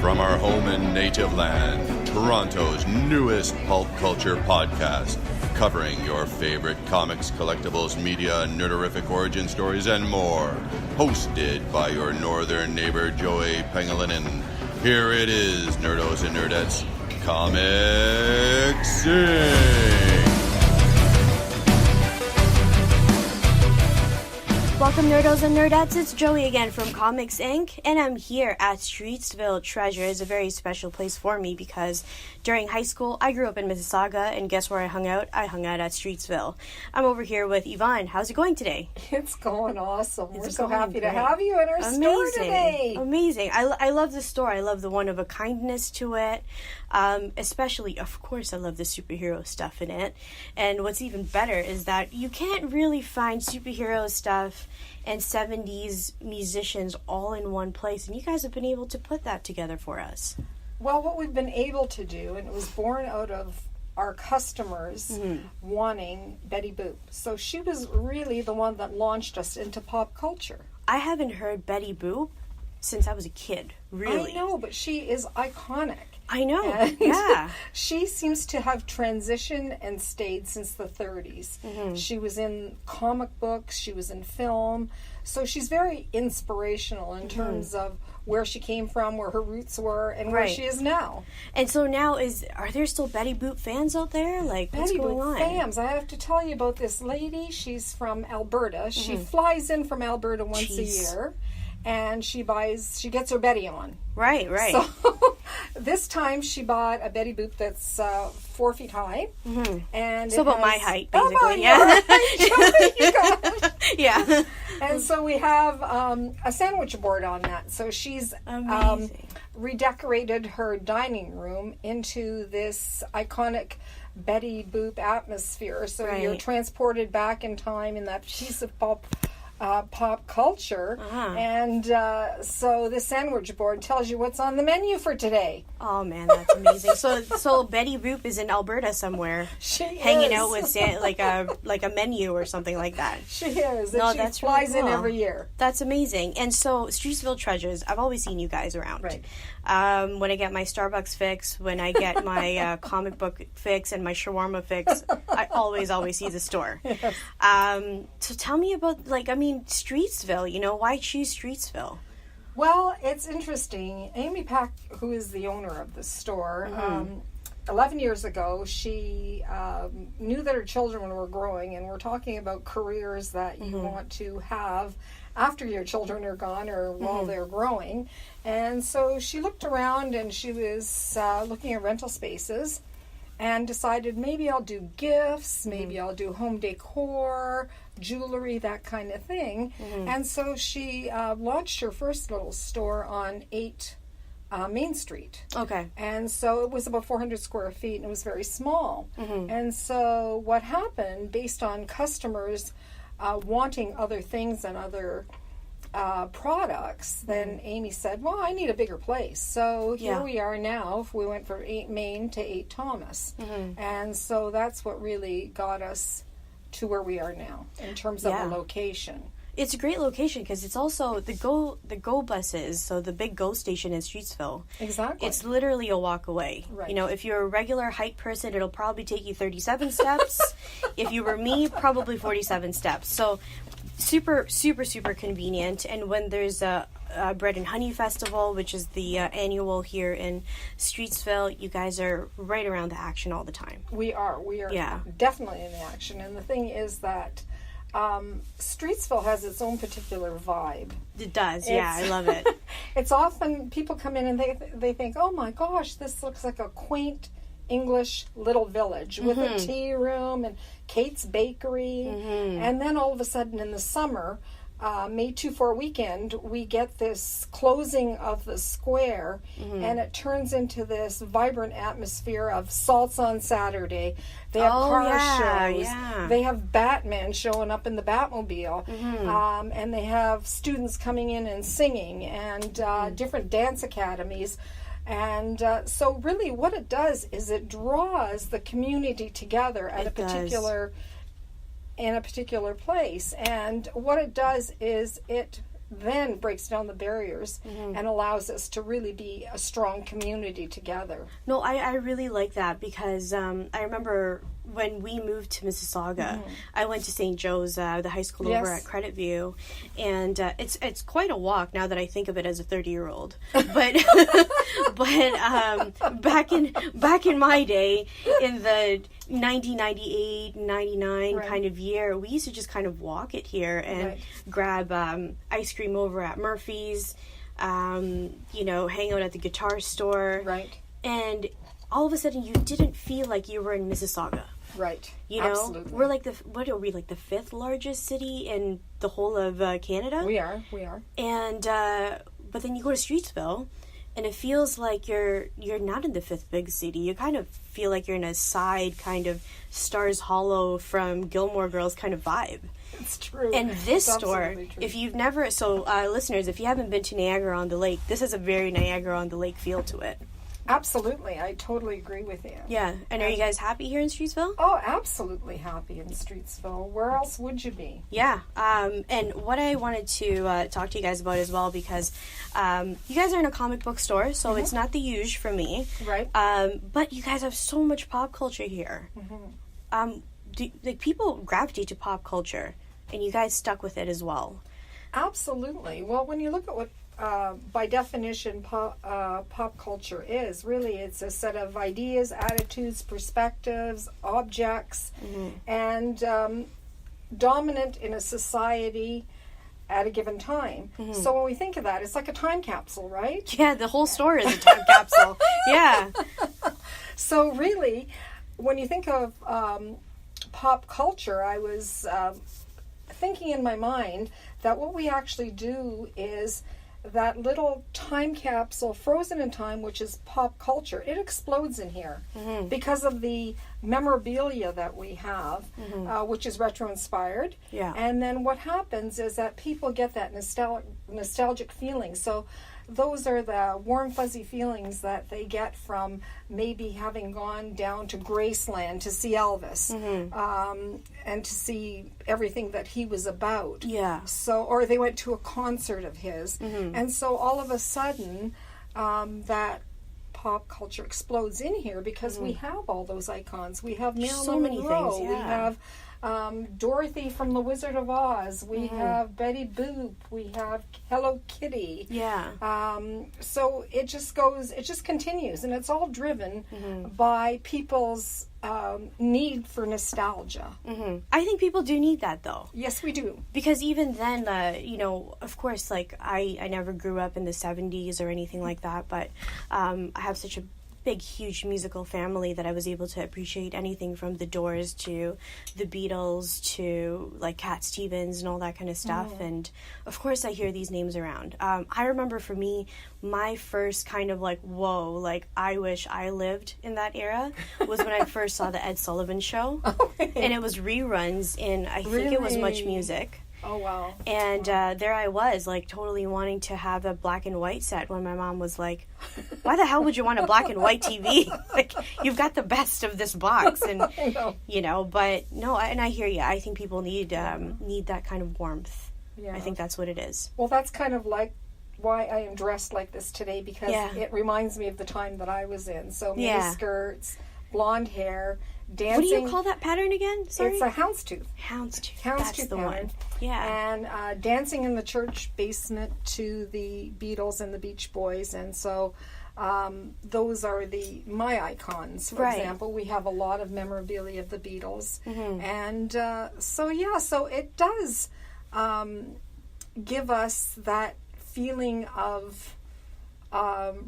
From our home and native land, Toronto's newest pulp culture podcast, covering your favorite comics, collectibles, media, nerderific origin stories, and more. Hosted by your northern neighbor, Joey Pangolinin. Here it is, nerdos and nerdettes, Comics Inc. Welcome, nerdos and nerdettes. It's Joey again from Comics Inc. And I'm here at Streetsville Treasures, a very special place for me because during high school, I grew up in Mississauga, and guess where I hung out? I hung out at Streetsville. I'm over here with Yvonne. How's it going today? It's going awesome. We're so happy to have you in our store today. Amazing. I love the store. I love the one-of-a-kindness to it. Especially, of course, I love the superhero stuff in it. And what's even better is that you can't really find superhero stuff and 70s musicians all in one place. And you guys have been able to put that together for us. Well, what we've been able to do, and it was born out of our customers wanting Betty Boop. So she was really the one that launched us into pop culture. I haven't heard Betty Boop since I was a kid, really. I know, but she is iconic. I know, and yeah. She seems to have transitioned and stayed since the 30s. Mm-hmm. She was in comic books, she was in film, so she's very inspirational in terms of where she came from, where her roots were, and where she is now. And so now, are there still Betty Boop fans out there? Like, what's going on? Betty Boop fans. I have to tell you about this lady. She's from Alberta. She flies in from Alberta once a year. And she gets her Betty on. Right. So this time she bought a Betty Boop that's 4 feet high. Mm-hmm. And so about my height, basically. Yeah. And so we have a sandwich board on that. So she's redecorated her dining room into this iconic Betty Boop atmosphere. So you're transported back in time in that piece of pop culture, and so the sandwich board tells you what's on the menu for today. Oh man, that's amazing! So Betty Boop is in Alberta somewhere, hanging out with like a menu or something like that. She is. And she flies really cool. in every year. That's amazing. And so Streetsville Treasures, I've always seen you guys around. Right. When I get my Starbucks fix, when I get my comic book fix and my shawarma fix, I always see the store. Yes. So tell me about, Streetsville, why choose Streetsville? Well, it's interesting. Amy Pack, who is the owner of the store, 11 years ago, she knew that her children were growing, and we're talking about careers that you want to have after your children are gone or while they're growing. And so she looked around, and she was looking at rental spaces and decided maybe I'll do gifts, maybe I'll do home decor, jewelry, that kind of thing. And so she launched her first little store on 8 Main Street. Okay. And so it was about 400 square feet, and it was very small. And so what happened, based on customers wanting other things and other products, then Amy said, well, I need a bigger place. So here we are now. We went from 8 Main to 8 Thomas. And so that's what really got us to where we are now in terms of the location. It's a great location because it's also the go buses, so the big go station in Streetsville. Exactly. It's literally a walk away. Right. If you're a regular height person, it'll probably take you 37 steps. If you were me, probably 47 steps. So super, super, super convenient. And when there's a Bread and Honey Festival, which is the annual here in Streetsville, you guys are right around the action all the time. We are definitely in the action. And the thing is that Streetsville has its own particular vibe. It does, I love it. It's often people come in and they think, oh my gosh, this looks like a quaint English little village with a tea room and Kate's Bakery. And then all of a sudden in the summer, May 2-4 weekend, we get this closing of the square, and it turns into this vibrant atmosphere of Salts on Saturday. They have car shows. Yeah. They have Batman showing up in the Batmobile, and they have students coming in and singing, and different dance academies. And so really what it does is it draws the community together at a particular in a particular place. And what it does is it then breaks down the barriers and allows us to really be a strong community together. No, I really like that because I remember when we moved to Mississauga, I went to St. Joe's, the high school over at Credit View, and it's quite a walk now that I think of it as a 30-year-old. But back in my day, in the 1998, 99 kind of year, we used to just kind of walk it here and grab ice cream over at Murphy's, hang out at the guitar store. Right. And all of a sudden you didn't feel like you were in Mississauga. Right. You know, absolutely. we're like the 5th largest city in the whole of Canada. We are. And but then you go to Streetsville, and it feels like you're not in the 5th big city. You kind of feel like you're in a side kind of Stars Hollow from Gilmore Girls kind of vibe. It's true. And this it's store, if you've never, listeners, if you haven't been to Niagara-on-the-Lake, this has a very Niagara-on-the-Lake feel to it. Absolutely. I totally agree with you. Yeah. And are you guys happy here in Streetsville? Oh, absolutely happy in Streetsville. Where else would you be? Yeah. And what I wanted to talk to you guys about as well, because you guys are in a comic book store, so it's not the usual for me. Right. But you guys have so much pop culture here. People gravitate to pop culture, and you guys stuck with it as well. Absolutely. Well, when you look at what by definition pop culture is, really it's a set of ideas, attitudes, perspectives, objects, and dominant in a society at a given time. So when we think of that, it's like a time capsule, right? Yeah, the whole store is a time capsule. Yeah. So really, when you think of pop culture, I was thinking in my mind that what we actually do is that little time capsule frozen in time, which is pop culture, it explodes in here because of the memorabilia that we have, which is retro inspired. Yeah. And then what happens is that people get that nostalgic feeling. So those are the warm, fuzzy feelings that they get from maybe having gone down to Graceland to see Elvis, and to see everything that he was about. Yeah. So, or they went to a concert of his, and so all of a sudden, that pop culture explodes in here because we have all those icons. We have Marilyn so many Monroe. things. Yeah. We have Dorothy from The Wizard of Oz. We have Betty Boop. We have Hello Kitty. Yeah. So it just continues, and it's all driven by people's need for nostalgia. I think people do need that, though. Yes, we do. Because even then, of course, like, I never grew up in the 70s or anything like that, but I have such a big, huge musical family that I was able to appreciate anything from the Doors to the Beatles to, like, Cat Stevens and all that kind of stuff. And, of course, I hear these names around. I remember, for me, my first kind of, like, whoa, like, I wish I lived in that era was when I first saw the Ed Sullivan Show. And it was reruns in, I think it was Much Music. Oh, wow. And there I was, like, totally wanting to have a black and white set when my mom was like, why the hell would you want a black and white TV? Like, you've got the best of this box. And, but no, and I hear you. I think people need that kind of warmth. Yeah. I think that's what it is. Well, that's kind of like why I am dressed like this today, because it reminds me of the time that I was in. So mini skirts, blonde hair, dancing. What do you call that pattern again? Sorry? It's a houndstooth. Houndstooth. That's the pattern. one. Yeah. And dancing in the church basement to the Beatles and the Beach Boys. And so those are my icons. For example, we have a lot of memorabilia of the Beatles. And so it does give us that feeling of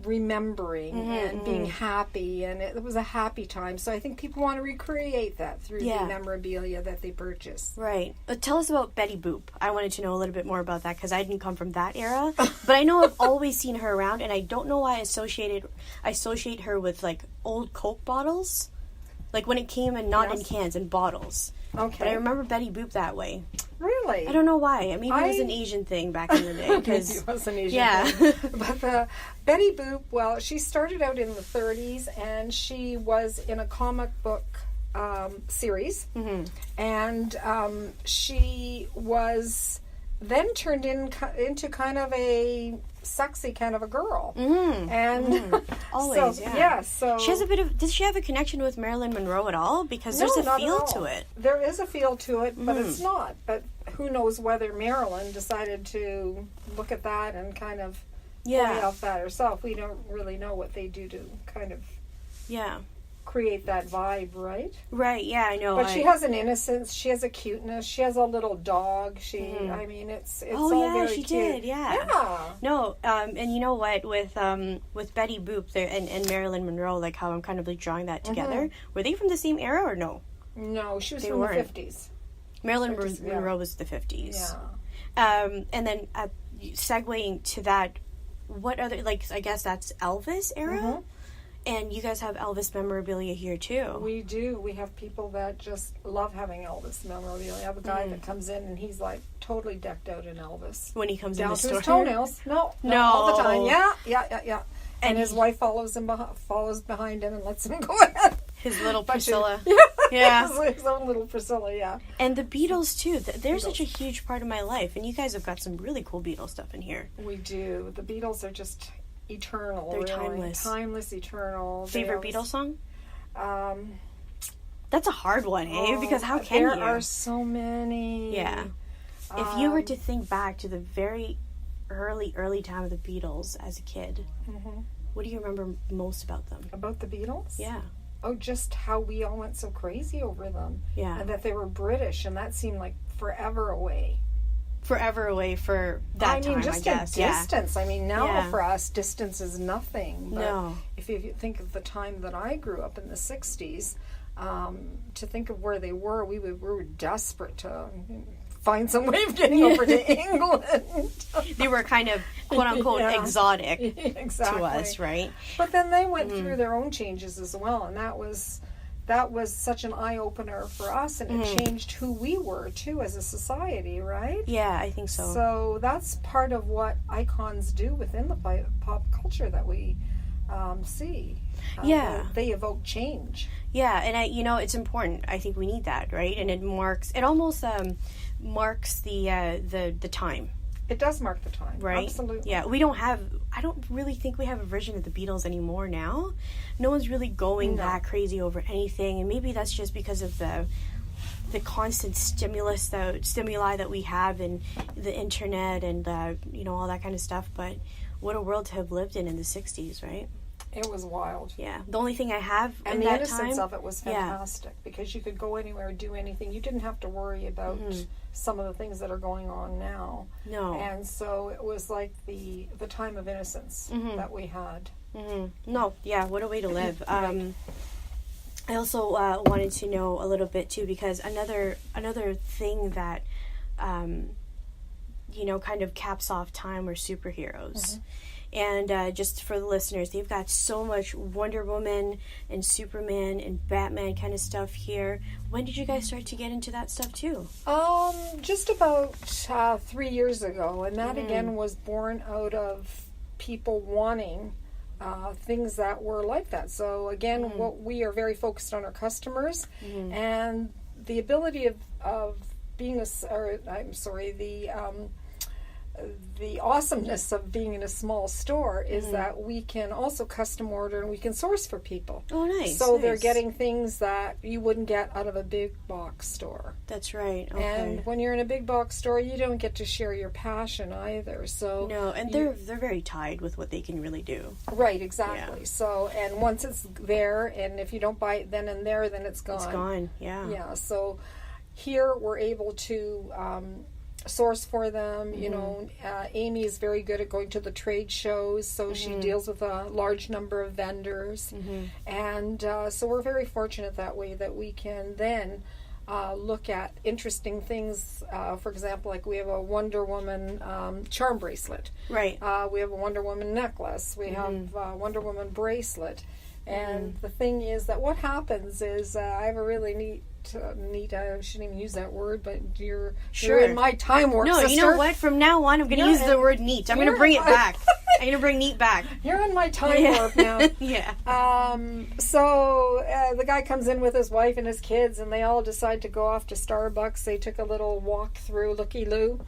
remembering and being happy, and it was a happy time. So I think people want to recreate that through the memorabilia that they purchase. Right. But tell us about Betty Boop. I wanted to know a little bit more about that because I didn't come from that era. But I know I've always seen her around, and I don't know why I associate her with, like, old Coke bottles. Like when it came and not in cans, in bottles. Okay. But I remember Betty Boop that way. Really? I don't know why. Maybe it was an Asian thing back in the day. Maybe it was an Asian thing. But Betty Boop, well, she started out in the 30s, and she was in a comic book series, and she was then turned into kind of a sexy kind of a girl, and always, so she has a bit of. Does she have a connection with Marilyn Monroe at all? Because there's a feel to it. There is a feel to it, but it's not. But who knows whether Marilyn decided to look at that and kind of play off that herself. We don't really know what they do to kind of create that vibe, right? Right, yeah, I know. But she has an innocence, she has a cuteness, she has a little dog, I mean, it's all very she cute. did, yeah. No, and you know what, with Betty Boop there and Marilyn Monroe, like how I'm kind of like drawing that together, were they from the same era or no? No, she was from the 50s. Marilyn Monroe was the 50s. Yeah. And then segueing to that, what other, like, I guess that's Elvis era? And you guys have Elvis memorabilia here, too. We do. We have people that just love having Elvis memorabilia. I have a guy that comes in and he's, like, totally decked out in Elvis. When he comes in down the to store? His toenails. No, all the time. Yeah. And his wife follows behind him and lets him go ahead. His little Priscilla. His own little Priscilla, yeah. And the Beatles, too. They're such a huge part of my life. And you guys have got some really cool Beatles stuff in here. We do. The Beatles are just eternal. They're really. Timeless, eternal. Favorite Beatles song? That's a hard one, because how can there are so many. Yeah. If you were to think back to the very early time of the Beatles as a kid, what do you remember most about them? About the Beatles? Yeah. Oh, just how we all went so crazy over them. Yeah. And that they were British, and that seemed like forever away. Forever away for that time, just I guess. A distance. Yeah. I mean, now for us, distance is nothing. But no. If you think of the time that I grew up in the 60s, to think of where they were, we were desperate to find some way of getting over to England. They were kind of, quote-unquote, exotic exactly. to us, right? But then they went through their own changes as well, and that was such an eye-opener for us, and it changed who we were, too, as a society, right? Yeah, I think so. So that's part of what icons do within the pop culture that we see. They evoke change. Yeah, and it's important. I think we need that, right? And it almost marks the time. It does mark the time, right? Absolutely. Yeah, I don't really think we have a version of the Beatles anymore now. No one's really going that crazy over anything, and maybe that's just because of the constant stimuli that we have in the internet and all that kind of stuff. But what a world to have lived in the 60s, right? It was wild. Yeah. The only thing I have and in the that innocence time, of it was fantastic because you could go anywhere, do anything. You didn't have to worry about some of the things that are going on now. No. And so it was like the time of innocence that we had. No. Yeah. What a way to live. I also wanted to know a little bit too, because another thing that kind of caps off time are superheroes. And just for the listeners, they've got so much Wonder Woman and Superman and Batman kind of stuff here. When did you guys start to get into that stuff too? Just about 3 years ago. And that again was born out of people wanting things that were like that. So again, what we are very focused on our customers and the ability of being the awesomeness of being in a small store is that we can also custom order and we can source for people. Oh, nice. So they're getting things that you wouldn't get out of a big box store. That's right. Okay. And when you're in a big box store, you don't get to share your passion either. So no, and they're very tied with what they can really do. Right, exactly. Yeah. So, and once it's there, and if you don't buy it then and there, then it's gone. It's gone, yeah. Yeah, so here we're able to source for them. Amy is very good at going to the trade shows, so she deals with a large number of vendors, and so we're very fortunate that way that we can then look at interesting things. For example, like we have a Wonder Woman charm bracelet, right? We have a Wonder Woman necklace, we have a Wonder Woman bracelet, and the thing is that what happens is I have a really neat, I shouldn't even use that word, but you're in my time work, No, sister. you know what? From now on, I'm going to use the word neat. I'm going to bring it back. I'm gonna bring Neat back. You're in my time warp now. Yeah. So the guy comes in with his wife and his kids, and they all decide to go off to Starbucks. They took a little walk through looky-loo.